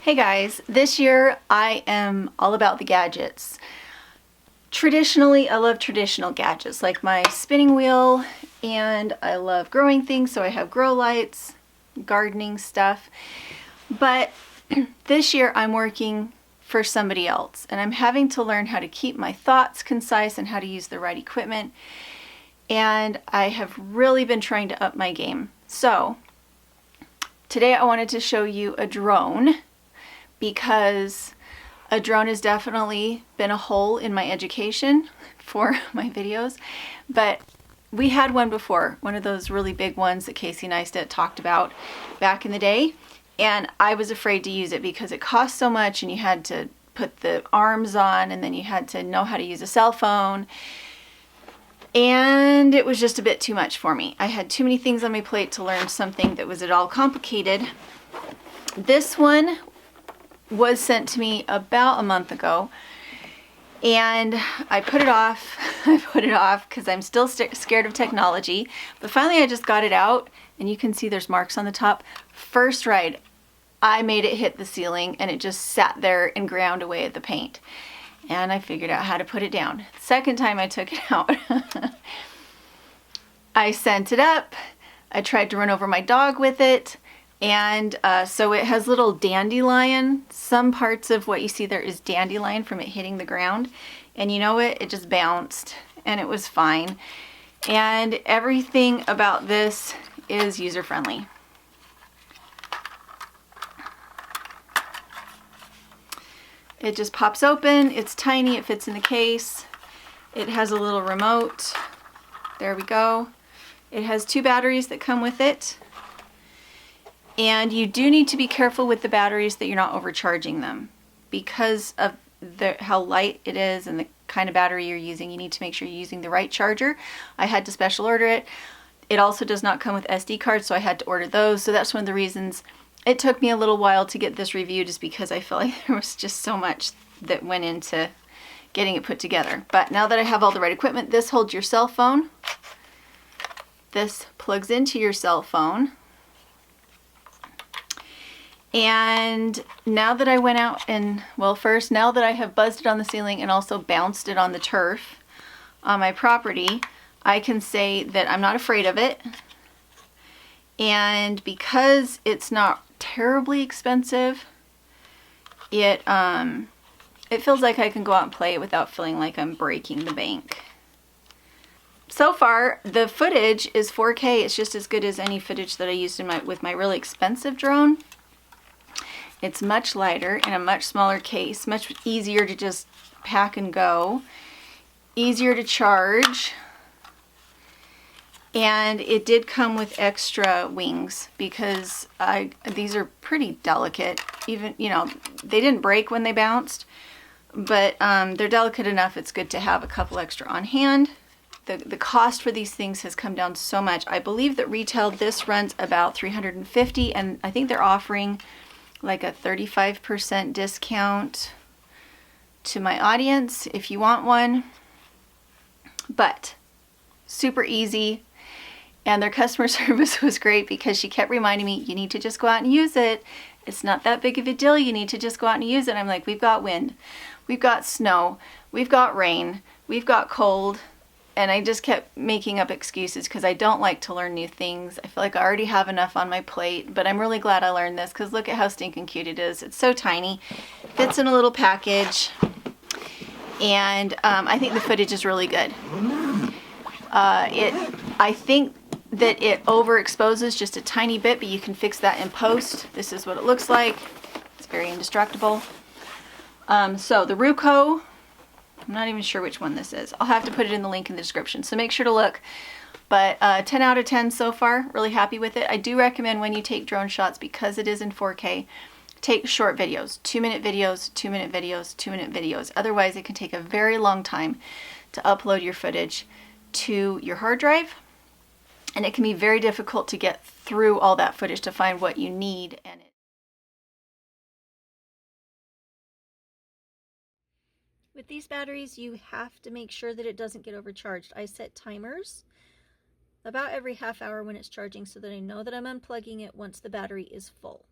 Hey guys, this year I am all about the gadgets. Traditionally, I love traditional gadgets like my spinning wheel, and I love growing things, so I have grow lights, gardening stuff. But this year I'm working for somebody else, and I'm having to learn how to keep my thoughts concise and how to use the right equipment. And I have really been trying to up my game. So today I wanted to show you a drone, because a drone has definitely been a hole in my education for my videos. But we had one before, one of those really big ones that Casey Neistat talked about back in the day, and I was afraid to use it because it cost so much, and you had to put the arms on, and then you had to know how to use a cell phone, and it was just a bit too much for me. I had too many things on my plate to learn something that was at all complicated. This one was sent to me about a month ago, and I put it off. I put it off because I'm still scared of technology, but finally I just got it out, and you can see there's marks on the top. First ride, I made it hit the ceiling, and it just sat there and ground away at the paint, and I figured out how to put it down. Second time I took it out, I sent it up. I tried to run over my dog with it. And so it has little dandelion. Some parts of what you see there is dandelion from it hitting the ground. And you know what? It just bounced, and it was fine. And everything about this is user-friendly. It just pops open. It's tiny. It fits in the case. It has a little remote. There we go. It has 2 batteries that come with it. And you do need to be careful with the batteries that you're not overcharging them, because of how light it is and the kind of battery you're using. You need to make sure you're using the right charger. I had to special order it. It also does not come with SD cards, so I had to order those. So that's one of the reasons it took me a little while to get this reviewed, is because I felt like there was just so much that went into getting it put together. But now that I have all the right equipment, this holds your cell phone. This plugs into your cell phone. And now that I went out and, well, first, now that I have buzzed it on the ceiling and also bounced it on the turf on my property, I can say that I'm not afraid of it. And because it's not terribly expensive, it feels like I can go out and play it without feeling like I'm breaking the bank. So far, the footage is 4K. It's just as good as any footage that I used with my really expensive drone. It's much lighter in a much smaller case, much easier to just pack and go, easier to charge, and it did come with extra wings because these are pretty delicate. Even, you know, they didn't break when they bounced, but they're delicate enough. It's good to have a couple extra on hand. The cost for these things has come down so much. I believe that retail this runs about $350, and I think they're offering like a 35% discount to my audience if you want one. But super easy, and their customer service was great because she kept reminding me, you need to just go out and use it. It's not that big of a deal. You need to just go out and use it. I'm like, we've got wind, we've got snow, we've got rain, we've got cold. And I just kept making up excuses because I don't like to learn new things. I feel like I already have enough on my plate, but I'm really glad I learned this because look at how stinking cute it is. It's so tiny, fits in a little package, and I think the footage is really good. I think that it overexposes just a tiny bit, but you can fix that in post. This is what it looks like. It's very indestructible. So the Ruko, I'm not even sure which one this is. I'll have to put it in the link in the description, so make sure to look. But 10 out of 10 so far. Really happy with it. I do recommend when you take drone shots, because it is in 4K, take short videos, 2-minute videos, 2-minute videos, 2-minute videos. Otherwise, it can take a very long time to upload your footage to your hard drive, and it can be very difficult to get through all that footage to find what you need. And with these batteries, you have to make sure that it doesn't get overcharged. I set timers about every half hour when it's charging so that I know that I'm unplugging it once the battery is full.